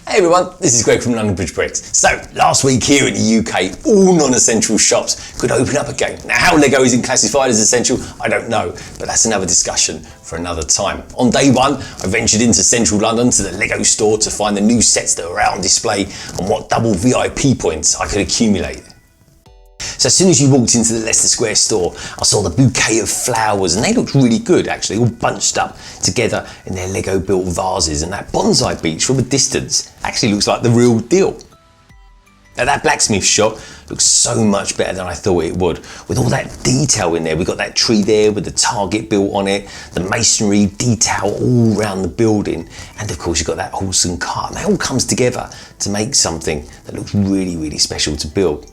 Hey everyone, this is Greg from London Bridge Bricks. So, last week here in the UK, all non-essential shops could open up again. Now, how LEGO isn't classified as essential, I don't know, but that's another discussion for another time. On day one, I ventured into central London to the LEGO store to find the new sets that were out on display and what double VIP points I could accumulate. So as soon as you walked into the Leicester Square store, I saw the bouquet of flowers and they looked really good actually, all bunched up together in their Lego built vases, and that bonsai beach from a distance actually looks like the real deal. Now that blacksmith shop looks so much better than I thought it would, with all that detail in there. We've got that tree there with the target built on it, the masonry detail all around the building, and of course you've got that horse and cart, and that all comes together to make something that looks really, really special to build.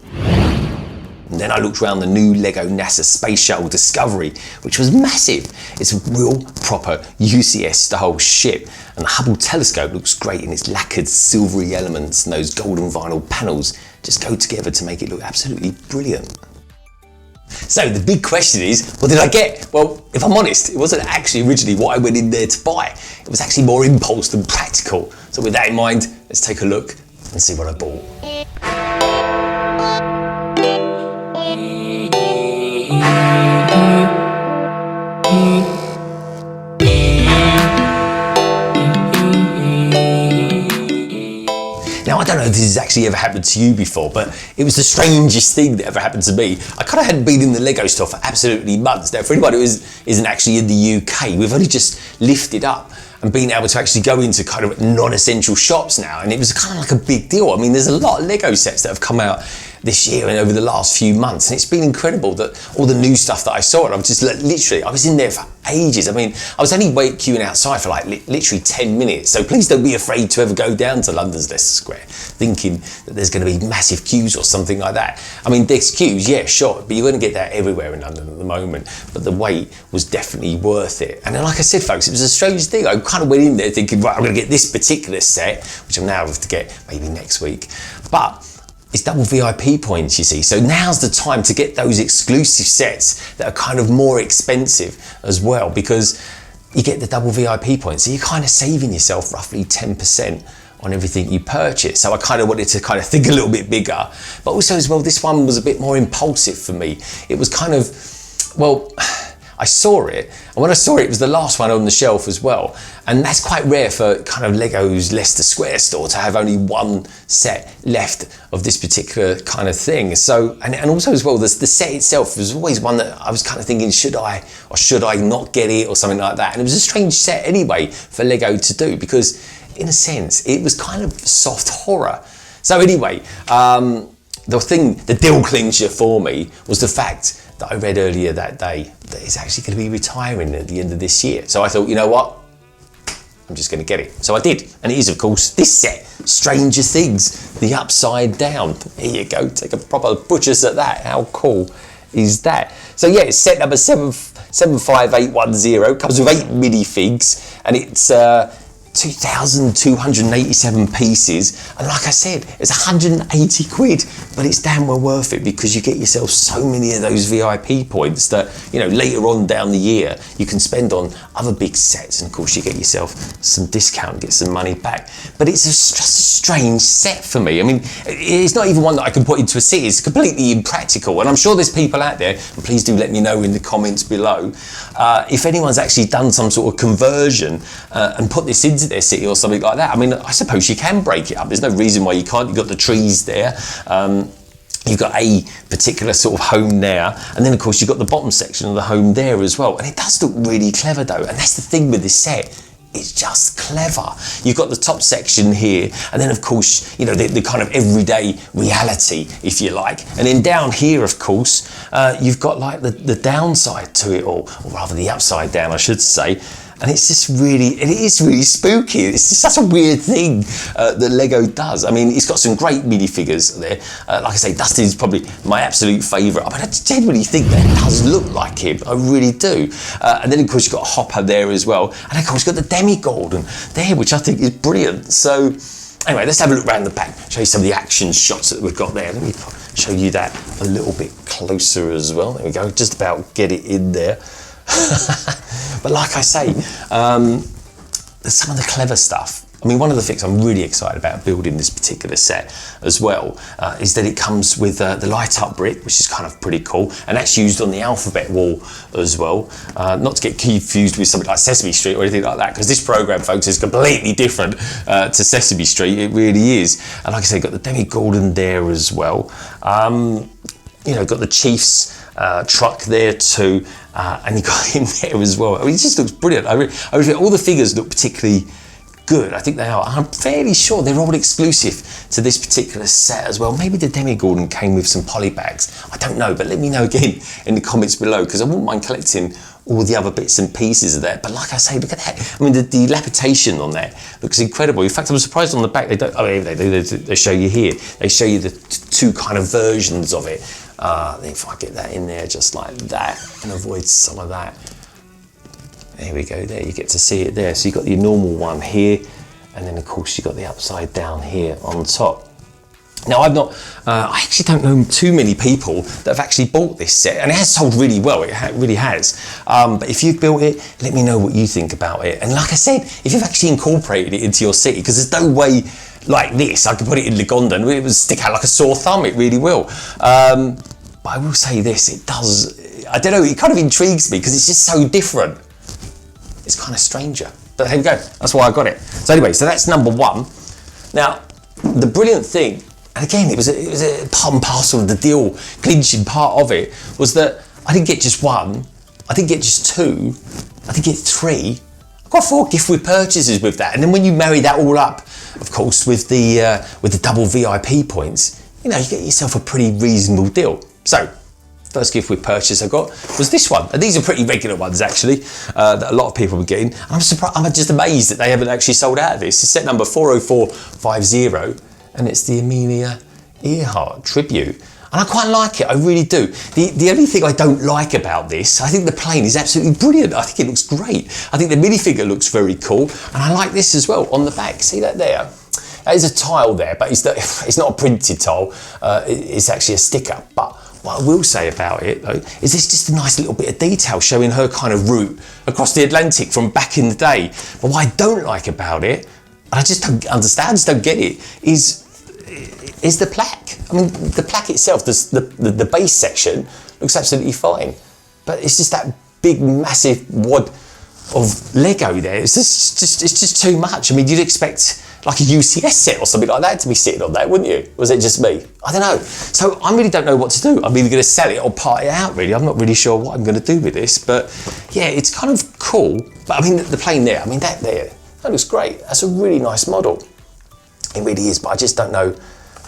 And then I looked around the new LEGO NASA Space Shuttle Discovery, which was massive. It's a real proper UCS style ship, and the Hubble telescope looks great in its lacquered silvery elements, and those golden vinyl panels just go together to make it look absolutely brilliant. So the big question is, what did I get? Well, if I'm honest, it wasn't actually originally what I went in there to buy. It was actually more impulse than practical. So with that in mind, let's take a look and see what I bought. Now, I don't know if this has actually ever happened to you before, but it was the strangest thing that ever happened to me. I kind of hadn't been in the LEGO store for absolutely months. Now, for anybody who isn't actually in the UK, we've only just lifted up and been able to actually go into kind of non-essential shops now, and it was kind of like a big deal. I mean, there's a lot of LEGO sets that have come out this year and over the last few months, and it's been incredible that all the new stuff that I saw, and I'm just literally, I was in there for ages. I mean, I was only queuing outside for like literally 10 minutes, so please don't be afraid to ever go down to London's Leicester Square thinking that there's going to be massive queues or something like that. I mean, there's queues, yeah, sure, but you're going to get that everywhere in London at the moment, but the wait was definitely worth it. And then, like I said, folks, it was a strange thing. I kind of went in there thinking, right, I'm going to get this particular set, which I'm now going to get maybe next week, but it's double VIP points, you see. So now's the time to get those exclusive sets that are kind of more expensive as well, because you get the double VIP points. So you're kind of saving yourself roughly 10% on everything you purchase. So I kind of wanted to kind of think a little bit bigger, but also as well, this one was a bit more impulsive for me. It was kind of, well, I saw it, and when I saw it, it was the last one on the shelf as well. And that's quite rare for kind of LEGO's Leicester Square store to have only one set left of this particular kind of thing. So, and also as well, the set itself was always one that I was kind of thinking, should I or should I not get it or something like that. And it was a strange set anyway for LEGO to do, because in a sense, it was kind of soft horror. So anyway, the deal clincher for me was the fact that I read earlier that day that it's actually going to be retiring at the end of this year. So I thought, you know what? I'm just going to get it. So I did. And it is, of course, this set, Stranger Things, the Upside Down. Here you go. Take a proper butcher's at that. How cool is that? So yeah, it's set number 75810. Comes with 8 minifigs, and it's 2,287 pieces, and like I said, it's 180 quid, but it's damn well worth it, because you get yourself so many of those VIP points that, you know, later on down the year you can spend on other big sets, and of course you get yourself some discount, get some money back. But it's just a strange set for me. I mean, it's not even one that I can put into a city. It's completely impractical, and I'm sure there's people out there, and please do let me know in the comments below if anyone's actually done some sort of conversion and put this into their city or something like that. I mean, I suppose you can break it up. There's no reason why you can't. You've got the trees there. You've got a particular sort of home there, and then of course you've got the bottom section of the home there as well. And it does look really clever though, and that's the thing with this set. It's just clever. You've got the top section here, and then of course, you know, the kind of everyday reality, if you like. And then down here, of course, you've got like the downside to it all, or rather the upside down, I should say. And it's just really, it is really spooky. It's just such a weird thing that LEGO does. I mean, it's got some great minifigures there. Like I say, Dustin's probably my absolute favourite. I mean, I genuinely think that does look like him. I really do. And then, of course, you've got Hopper there as well. And, of course, you've got the Demigorgon there, which I think is brilliant. So, anyway, let's have a look around the back. Show you some of the action shots that we've got there. Let me show you that a little bit closer as well. There we go. Just about get it in there. But like I say, some of the clever stuff I mean, one of the things I'm really excited about building this particular set as well is that it comes with the light up brick, which is kind of pretty cool, and that's used on the alphabet wall as well. Not to get confused with something like Sesame Street or anything like that, because this program, folks, is completely different to Sesame Street. It really is. And like I said, got the Demigorgon there as well. You know, got the Chief's truck there too, and you got him there as well. I mean, it just looks brilliant. I really, all the figures look particularly good. I think they are. I'm fairly sure they're all exclusive to this particular set as well. Maybe the Demigorgon came with some poly bags. I don't know, but let me know again in the comments below, because I wouldn't mind collecting all the other bits and pieces of that. But like I say, look at that. I mean, the dilapidation on that looks incredible. In fact, I'm surprised on the back they don't. Oh, they do. They show you here. They show you the two kind of versions of it. If I get that in there just like that and avoid some of that. There we go, there you get to see it there. So you've got your normal one here, and then of course you've got the upside down here on top. Now I actually don't know too many people that have actually bought this set, and it has sold really well, it really has. But if you've built it, let me know what you think about it. And like I said, if you've actually incorporated it into your city, because there's no way like this, I could put it in LEGONDON, it would stick out like a sore thumb, it really will. But I will say this, it does, I don't know, it kind of intrigues me because it's just so different. It's kind of stranger, but there we go. That's why I got it. So anyway, so that's number one. Now, the brilliant thing, and again, it was a part and parcel of the deal, clinching part of it, was that I didn't get just one, I didn't get just two, I didn't get three. I got 4 Giftwood Purchases with that. And then when you marry that all up, of course, with the double VIP points, you know, you get yourself a pretty reasonable deal. So, first Giftwood purchase I got was this one, and these are pretty regular ones actually that a lot of people were getting. And I'm surprised, I'm just amazed that they haven't actually sold out of this. It's set number 40450, and it's the Amelia Earhart tribute. And I quite like it, I really do. The only thing I don't like about this, I think the plane is absolutely brilliant. I think it looks great. I think the minifigure looks very cool, and I like this as well on the back. See that there? That is a tile there, but it's not a printed tile. It's actually a sticker. But what I will say about it though, is this just a nice little bit of detail showing her kind of route across the Atlantic from back in the day. But what I don't like about it, and I just don't understand, I just don't get it, is the plaque. I mean, the plaque itself, the base section looks absolutely fine, but it's just that big, massive wad of Lego there. It's just too much. I mean, you'd expect like a UCS set or something like that to be sitting on that, wouldn't you? Was it just me? I don't know. So I really don't know what to do. I'm either going to sell it or part it out, really. I'm not really sure what I'm going to do with this, but yeah, it's kind of cool. But I mean, the plane there, I mean, that looks great. That's a really nice model. It really is, but I just don't know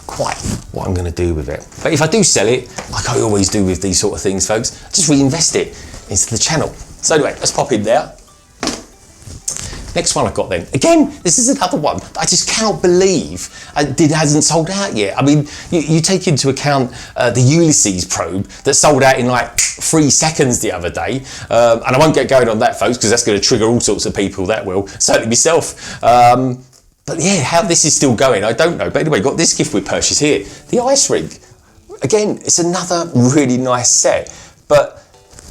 quite what I'm going to do with it. But if I do sell it, like I always do with these sort of things, folks, just reinvest it into the channel. So anyway, let's pop in there. Next one I got then. Again, this is another one I just cannot believe it hasn't sold out yet. I mean, you take into account the Ulysses probe that sold out in like 3 seconds the other day. And I won't get going on that, folks, because that's going to trigger all sorts of people, that will. Certainly myself. But yeah, how this is still going, I don't know. But anyway, got this Giftwood purchase here. The Ice Rink. Again, it's another really nice set. But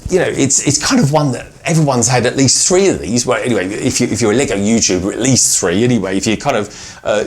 you know, it's kind of one that everyone's had at least 3 of these. Well, anyway, if you're a Lego YouTuber, at least 3 anyway. If you're kind of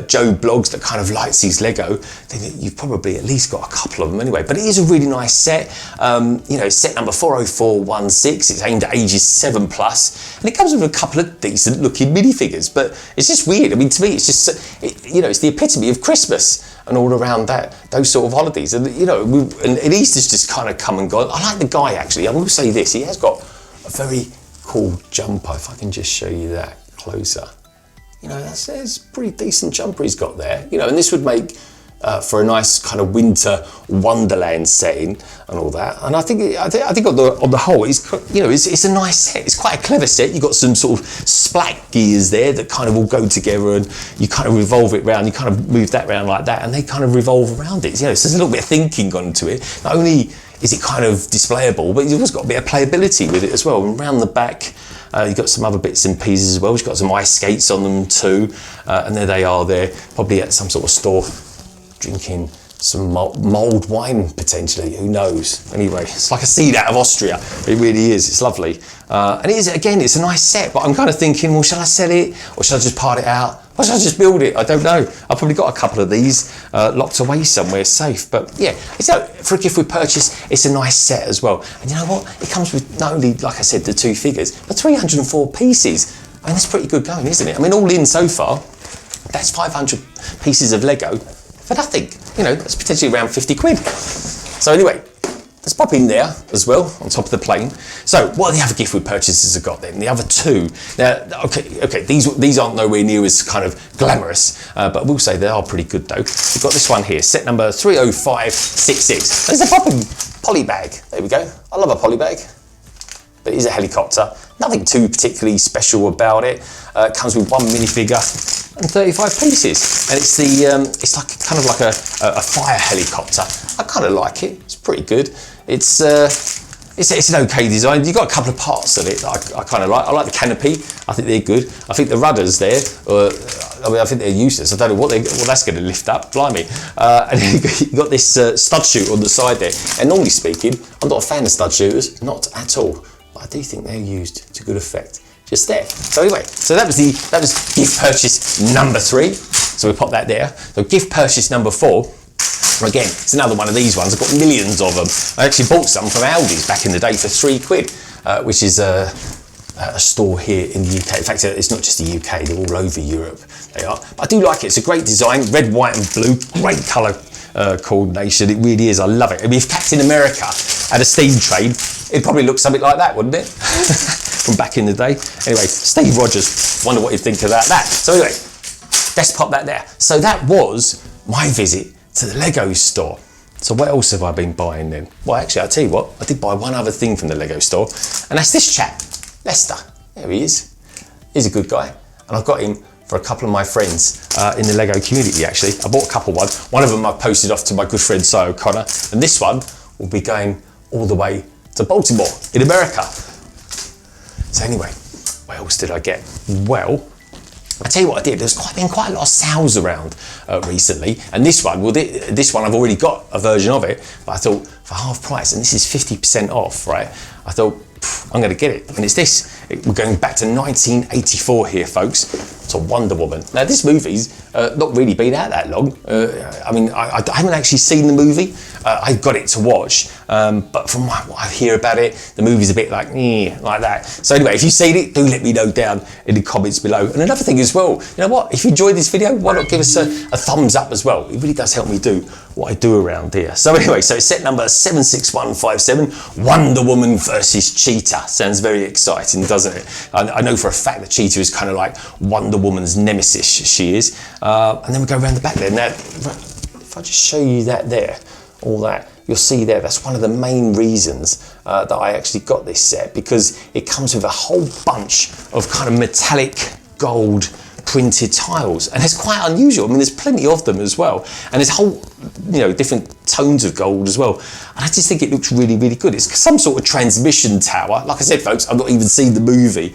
Joe Blogs that kind of likes these Lego, then you've probably at least got a couple of them anyway. But it is a really nice set. You know, set number 40416. It's aimed at ages 7+, and it comes with a couple of decent looking minifigures. But it's just weird. I mean, to me, it's just, you know, it's the epitome of Christmas and all around those sort of holidays. And you know, and Easter's just kind of come and gone. I like the guy actually. I will say this: he has got a very cool jumper. If I can just show you that closer, you know, that's a pretty decent jumper he's got there. You know, and this would make for a nice kind of winter wonderland setting and all that. And I think on the whole, it's, you know, it's a nice set. It's quite a clever set. You've got some sort of splat gears there that kind of all go together, and you kind of revolve it around. You kind of move that around like that, and they kind of revolve around it. You know, so there's a little bit of thinking gone into it. Not only is it kind of displayable, but you've also got a bit of playability with it as well. And around the back, you've got some other bits and pieces as well. You've got some ice skates on them too, and there they are there, probably at some sort of store, drinking some mulled wine potentially, who knows. Anyway, it's like a seed out of Austria. It really is, it's lovely. And it is, again, it's a nice set, but I'm kind of thinking, well, shall I sell it or shall I just part it out? Why should I just build it? I don't know. I've probably got a couple of these locked away somewhere safe. But yeah, for a Giftwood purchase, it's a nice set as well. And you know what? It comes with not only, like I said, the 2 figures, but 304 pieces. I mean, that's pretty good going, isn't it? I mean, all in so far, that's 500 pieces of Lego for nothing. You know, that's potentially around 50 quid. So anyway, let's pop in there as well, on top of the plane. So what are the other Giftwood purchases I've got then? The other 2. Now, okay, these aren't nowhere near as kind of glamorous, but I will say they are pretty good though. We've got this one here, set number 30566. There's a popping poly bag. There we go. I love a poly bag. But it is a helicopter. Nothing too particularly special about it. It comes with 1 minifigure and 35 pieces. And it's it's like kind of like a fire helicopter. I kind of like it. It's pretty good. It's an okay design. You've got a couple of parts of it that I kind of like. I like the canopy. I think they're good. I think the rudders there, I mean, I think they're useless. I don't know what that's going to lift up. Blimey. And you've got this stud shooter on the side there. And normally speaking, I'm not a fan of stud shooters. Not at all. But I do think they're used to good effect. Just there. So anyway, so that was gift purchase number 3. So we pop that there. So gift purchase number 4. Again, it's another one of these ones. I've got millions of them. I actually bought some from Aldi's back in the day for 3 quid, which is a store here in the UK. In fact, it's not just the UK, they're all over Europe, they are. But I do like it. It's a great design, red, white and blue, great colour coordination. It really is, I love it. I mean, if Captain America had a steam train, it'd probably look something like that, wouldn't it? From back in the day. Anyway, Steve Rogers, wonder what you'd think about that. So anyway, let's pop that there. So that was my visit to the Lego store. So what else have I been buying then? Well, actually, I'll tell you what, I did buy one other thing from the Lego store, and that's this chap, Leicester. There he is. He's a good guy, and I've got him for a couple of my friends in the Lego community, actually. I bought a couple One of them I posted off to my good friend, Si O'Connor, and this one will be going all the way to Baltimore in America. So anyway, what else did I get? Well, I tell you what I did. There's been quite a lot of sales around recently, and this one I've already got a version of it, but I thought for half price, and this is 50% off, right? I thought I'm going to get it, and it's this. We're going back to 1984 here, folks. So Wonder Woman. Now this movie's not really been out that long. I mean, I haven't actually seen the movie. I've got it to watch, but from what I hear about it, the movie's a bit like that. So anyway, if you've seen it, do let me know down in the comments below. And another thing as well, you know what? If you enjoyed this video, why not give us a thumbs up as well? It really does help me do what I do around here. So anyway, so it's set number 76157, Wonder Woman versus Cheetah. Sounds very exciting, doesn't it? I know for a fact that Cheetah is kind of like Wonder Woman's nemesis, she is. And then we go around the back there. Now, if I just show you that there, all that, you'll see there, that's one of the main reasons that I actually got this set, because it comes with a whole bunch of kind of metallic gold printed tiles, and it's quite unusual. I mean, there's plenty of them as well, and there's whole, different tones of gold as well, and I just think it looks really, really good. It's some sort of transmission tower. Like I said, folks, I've not even seen the movie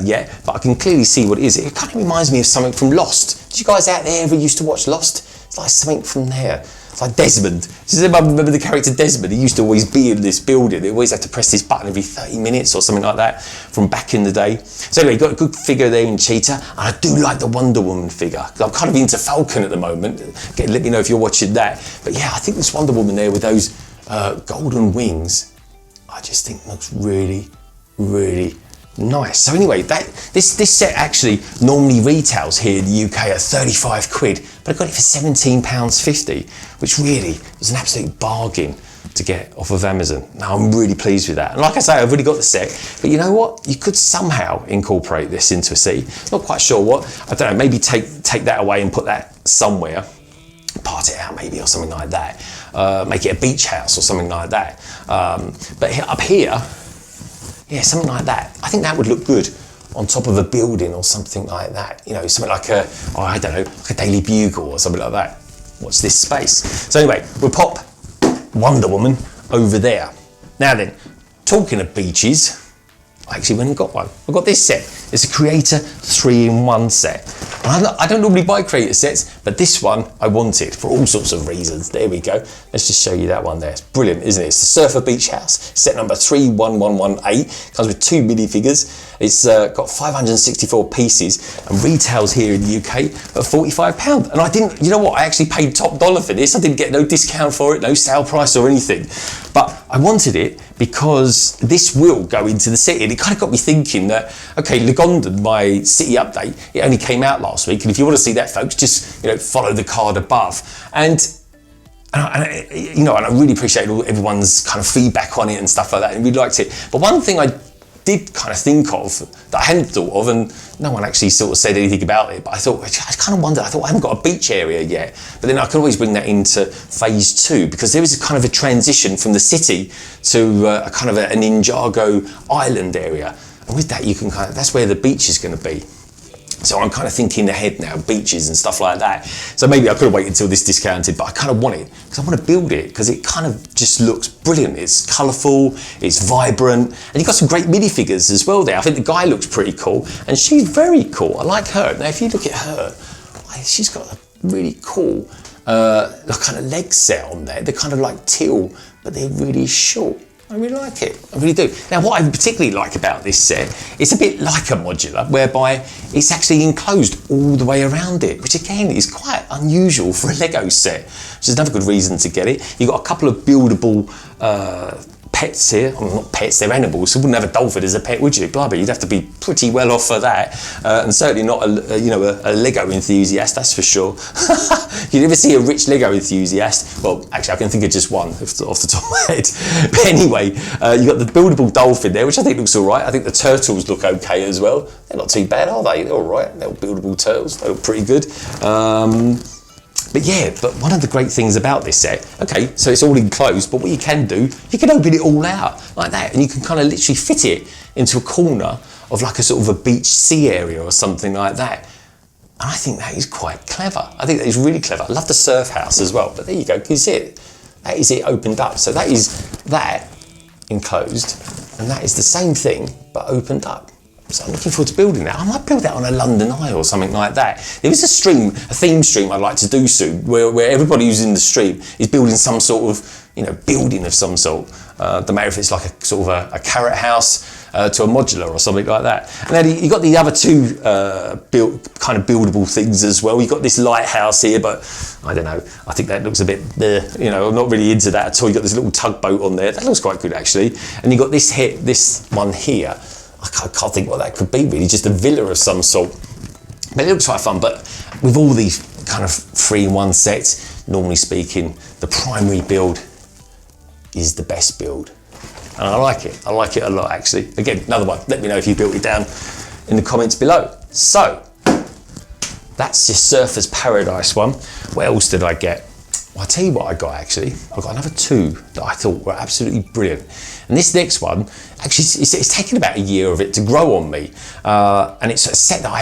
yet, but I can clearly see what it is. It kind of reminds me of something from Lost. Did you guys out there ever used to watch Lost? It's like something from there. It's like Desmond. Does anyone remember the character Desmond? He used to always be in this building. They always had to press this button every 30 minutes or something like that from back in the day. So anyway, got a good figure there in Cheetah, and I do like the Wonder Woman figure. I'm kind of into Falcon at the moment. Again, let me know if you're watching that. But yeah, I think this Wonder Woman there with those golden wings, I just think looks really, really nice. So anyway, this set actually normally retails here in the UK at 35 quid, but I got it for £17.50, which really was an absolute bargain to get off of Amazon. Now I'm really pleased with that. And like I say, I've already got the set, but you know what? You could somehow incorporate this into a set. Not quite sure what. I don't know, maybe take that away and put that somewhere. Part it out maybe, or something like that. Make it a beach house or something like that. But up here, yeah, something like that. I think that would look good on top of a building or something like that. Something like I don't know, like a Daily Bugle or something like that. Watch this space. So anyway, we'll pop Wonder Woman over there. Now then, talking of beaches, I actually went and got one. I got this set. It's a Creator 3-in-1 set. And I don't normally buy Creator sets, but this one I wanted for all sorts of reasons. There we go. Let's just show you that one there. It's brilliant, isn't it? It's the Surfer Beach House, set number 31118. Comes with 2 minifigures. It's got 564 pieces and retails here in the UK at £45. And I didn't, you know what? I actually paid top dollar for this. I didn't get no discount for it, no sale price or anything. But I wanted it because this will go into the city. And it kind of got me thinking that, okay, LEGONDON, my city update, it only came out last week. And if you want to see that, folks, just, you know, follow the card above. And I really appreciate everyone's kind of feedback on it and stuff like that. And we liked it. But one thing I did kind of think of that I hadn't thought of, and no one actually sort of said anything about it, but I kind of wondered, I thought I haven't got a beach area yet, but then I could always bring that into phase 2, because there is a kind of a transition from the city to a kind of an Ninjago island area, and with that you can kind of, that's where the beach is going to be. So I'm kind of thinking ahead now, beaches and stuff like that. So maybe I could have waited until this discounted, but I kind of want it because I want to build it because it kind of just looks brilliant. It's colourful, it's vibrant, and you've got some great minifigures as well there. I think the guy looks pretty cool, and she's very cool. I like her. Now, if you look at her, she's got a really cool kind of leg set on there. They're kind of like teal, but they're really short. I really like it, I really do. Now, what I particularly like about this set, it's a bit like a modular, whereby it's actually enclosed all the way around it, which again is quite unusual for a Lego set, which is another good reason to get it. You've got a couple of buildable pets here. Well, not pets, they're animals. You wouldn't have a dolphin as a pet, would you? Blimey, you'd have to be pretty well off for that, and certainly not a Lego enthusiast, that's for sure. You never see a rich Lego enthusiast. Well, actually, I can think of just one off the top of my head. But anyway, you've got the buildable dolphin there, which I think looks all right. I think the turtles look okay as well. They're not too bad, are they? They're all right. They're buildable turtles. They look pretty good. But yeah, but one of the great things about this set, okay, so it's all enclosed, but what you can do, you can open it all out like that, and you can kind of literally fit it into a corner of like a sort of a beach sea area or something like that. And I think that is quite clever. I think that is really clever. I love the surf house as well, but there you go, you see it? That is it opened up. So that is that enclosed, and that is the same thing, but opened up. So I'm looking forward to building that. I might build that on a London Eye or something like that. There is a theme stream I'd like to do soon, where everybody who's in the stream is building some sort of, building of some sort. Don't matter if it's like a sort of a carrot house to a modular or something like that. And then you've got the other two kind of buildable things as well. You've got this lighthouse here, but I don't know. I think that looks a bit, I'm not really into that at all. You've got this little tugboat on there. That looks quite good actually. And you've got this one here. I can't think what that could be really, just a villa of some sort. But it looks quite fun, but with all these kind of 3-in-1 sets, normally speaking, the primary build is the best build. And I like it a lot actually. Again, another one, let me know if you built it down in the comments below. So, that's your Surfer's Paradise one. What else did I get? Well, I'll tell you what I got actually. I got another 2 that I thought were absolutely brilliant. And this next one, actually, it's taken about a year of it to grow on me. And it's a set that I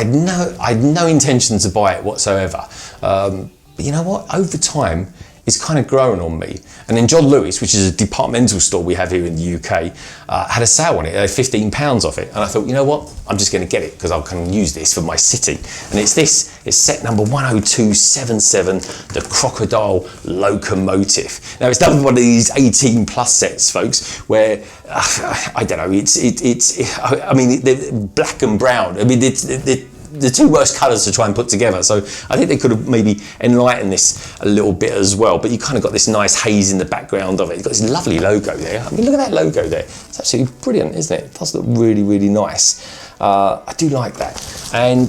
had no intention to buy it whatsoever. But you know what? Over time, it's kind of grown on me. And then John Lewis, which is a departmental store we have here in the UK, had a sale on it. They had £15 off it. And I thought, you know what? I'm just going to get it because I can use this for my city. And it's set number 10277, the Crocodile Locomotive. Now, it's another one of these 18 plus sets, folks, where, I don't know, I mean, they're black and brown. I mean, the 2 worst colours to try and put together, so I think they could have maybe enlightened this a little bit as well, but you kind of got this nice haze in the background of it. You've got this lovely logo there. I mean, look at that logo there. It's absolutely brilliant, isn't it? It does look really, really nice. I do like that. And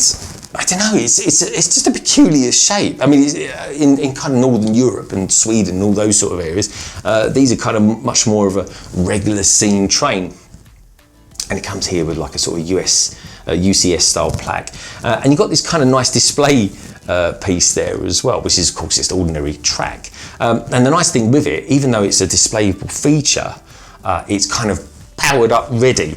I don't know, it's just a peculiar shape. I mean, in kind of Northern Europe and Sweden and all those sort of areas, these are kind of much more of a regular scene train. And it comes here with like a sort of UCS style plaque. And you've got this kind of nice display piece there as well, which is of course just ordinary track. And the nice thing with it, even though it's a displayable feature, it's kind of powered up ready,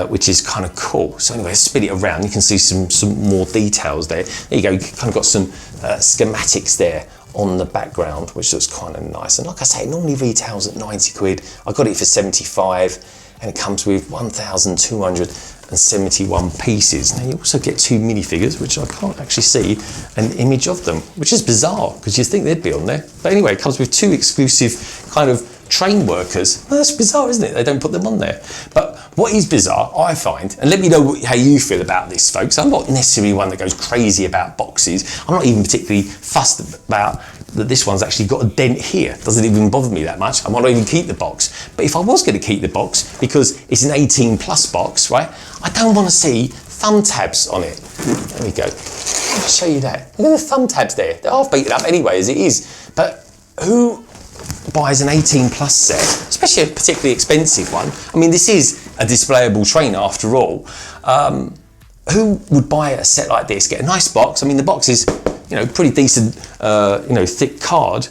which is kind of cool. So anyway, spin it around, you can see some more details there. There you go, you kind of got some schematics there on the background, which looks kind of nice. And like I say, it normally retails at 90 quid. I got it for 75. And it comes with 1,200 171 pieces. Now you also get 2 minifigures, which I can't actually see an image of them, which is bizarre because you'd think they'd be on there. But anyway, it comes with 2 exclusive kind of train workers. Well, that's bizarre, isn't it? They don't put them on there. But what is bizarre, I find, and let me know how you feel about this, folks. I'm not necessarily one that goes crazy about boxes. I'm not even particularly fussed about that this one's actually got a dent here. Doesn't even bother me that much. I might not even keep the box. But if I was going to keep the box, because it's an 18+ box, right, I don't want to see thumb tabs on it. There we go. I'll show you that. Look at the thumb tabs there. They're half beaten up anyway, as it is. But who buys an 18+ set, especially a particularly expensive one? I mean, this is a displayable train after all. Who would buy a set like this, get a nice box? I mean, the box is, you know, pretty decent, you know, thick card,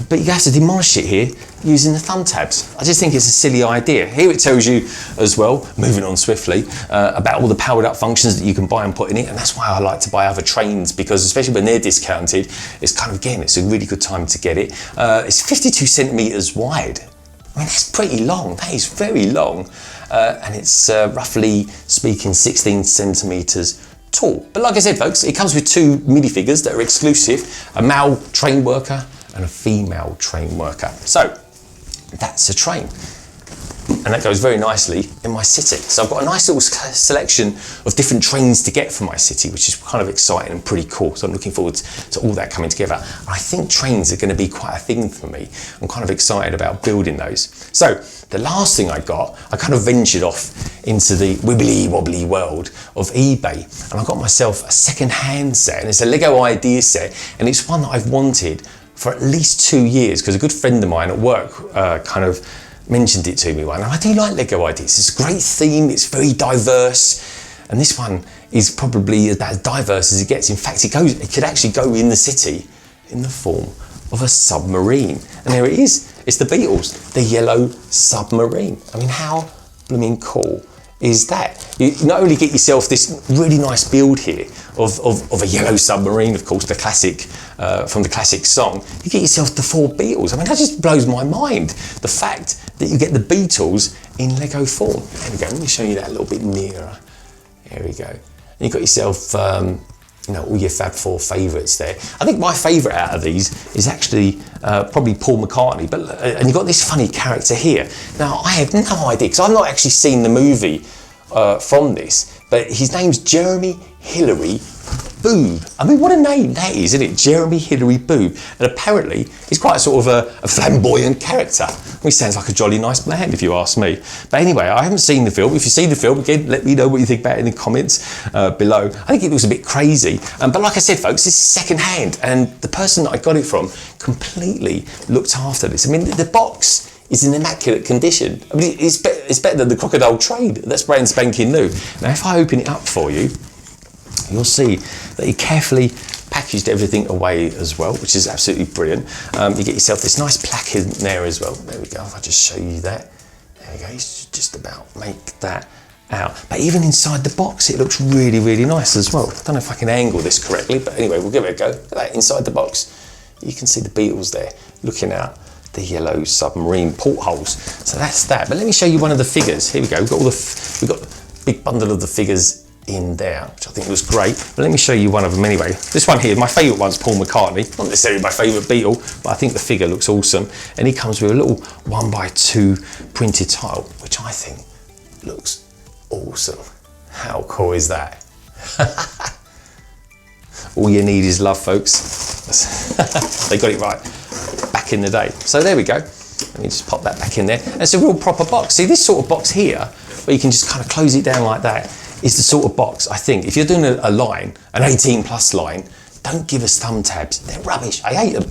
but you have to demolish it here using the thumb tabs. I just think it's a silly idea. Here it tells you as well, moving on swiftly, about all the powered up functions that you can buy and put in it, and that's why I like to buy other trains, because especially when they're discounted, it's kind of, again, it's a really good time to get it. It's 52 centimeters wide. I mean, that's pretty long. That is very long, and it's roughly speaking 16 centimeters tall. But like I said, folks, it comes with 2 minifigures that are exclusive, a male train worker and a female train worker. So that's a train, and that goes very nicely in my city. So I've got a nice little selection of different trains to get for my city, which is kind of exciting and pretty cool. So I'm looking forward to all that coming together. And I think trains are going to be quite a thing for me. I'm kind of excited about building those. So the last thing I got, I kind of ventured off into the wibbly wobbly world of eBay, and I got myself a second-hand set, and it's a Lego idea set, and it's one that I've wanted for at least 2 years, because a good friend of mine at work kind of mentioned it to me one, and I do like Lego ideas. It's a great theme, it's very diverse, and this one is probably about as diverse as it gets. In fact, it could actually go in the city in the form of a submarine. And there it is. It's the Beatles, the yellow submarine. I mean, how blooming cool is that? You not only get yourself this really nice build here of a yellow submarine, of course, the classic, from the classic song, you get yourself the 4 Beatles. I mean, that just blows my mind, the fact that you get the Beatles in Lego form. There we go, let me show you that a little bit nearer. There we go. And you've got yourself, you know, all your Fab 4 favourites there. I think my favourite out of these is actually probably Paul McCartney, but and you've got this funny character here. Now, I have no idea, because I've not actually seen the movie from this, but his name's Jeremy Hillary Boob. I mean, what a name that is, isn't it? Jeremy Hillary Boob. And apparently, he's quite a sort of a flamboyant character. He sounds like a jolly nice man, if you ask me. But anyway, I haven't seen the film. If you've seen the film, again, let me know what you think about it in the comments below. I think it looks a bit crazy. But like I said, folks, this is second hand, and the person that I got it from completely looked after this. I mean, the box is in immaculate condition. I mean, it's better than the Crocodile Trade. That's brand spanking new. Now, if I open it up for you, you'll see that he carefully packaged everything away as well, which is absolutely brilliant. You get yourself this nice plaque in there as well. There we go, if I just show you that. There we go, just about make that out. But even inside the box, it looks really, really nice as well. I don't know if I can angle this correctly, but anyway, we'll give it a go. Look at that, inside the box, you can see the Beatles there, looking out the yellow submarine portholes. So that's that. But let me show you one of the figures. Here we go, we've got a big bundle of the figures in there, which I think looks great. But let me show you one of them anyway. This one here, my favourite one's Paul McCartney. Not necessarily my favourite Beatle, but I think the figure looks awesome. And he comes with a little 1x2 printed tile, which I think looks awesome. How cool is that? All you need is love, folks. They got it right back in the day. So there we go. Let me just pop that back in there. And it's a real proper box. See, this sort of box here, where you can just kind of close it down like that, is the sort of box, I think, if you're doing a line, an 18+ line, don't give us thumb tabs. They're rubbish. I hate them.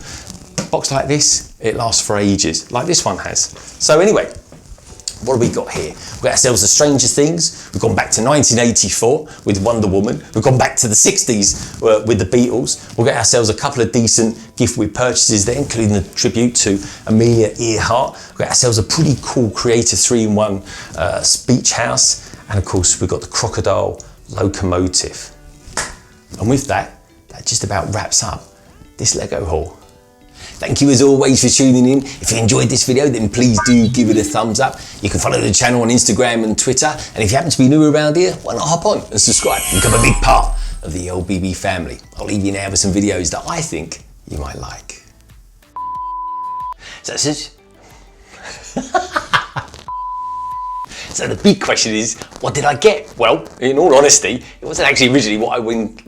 A box like this, it lasts for ages, like this one has. So anyway, what have we got here? We've got ourselves the Stranger Things. We've gone back to 1984 with Wonder Woman. We've gone back to the 60s with the Beatles. We'll get ourselves a couple of decent Giftwood Purchases there, including the tribute to Amelia Earhart. We've got ourselves a pretty cool creative 3-in-1 speech house. And of course, we've got the Crocodile Locomotive. And with that, that just about wraps up this Lego haul. Thank you as always for tuning in. If you enjoyed this video, then please do give it a thumbs up. You can follow the channel on Instagram and Twitter. And if you happen to be new around here, why not hop on and subscribe and become a big part of the LBB family. I'll leave you now with some videos that I think you might like. So that's it. So the big question is, what did I get? Well, in all honesty, it wasn't actually originally what I win.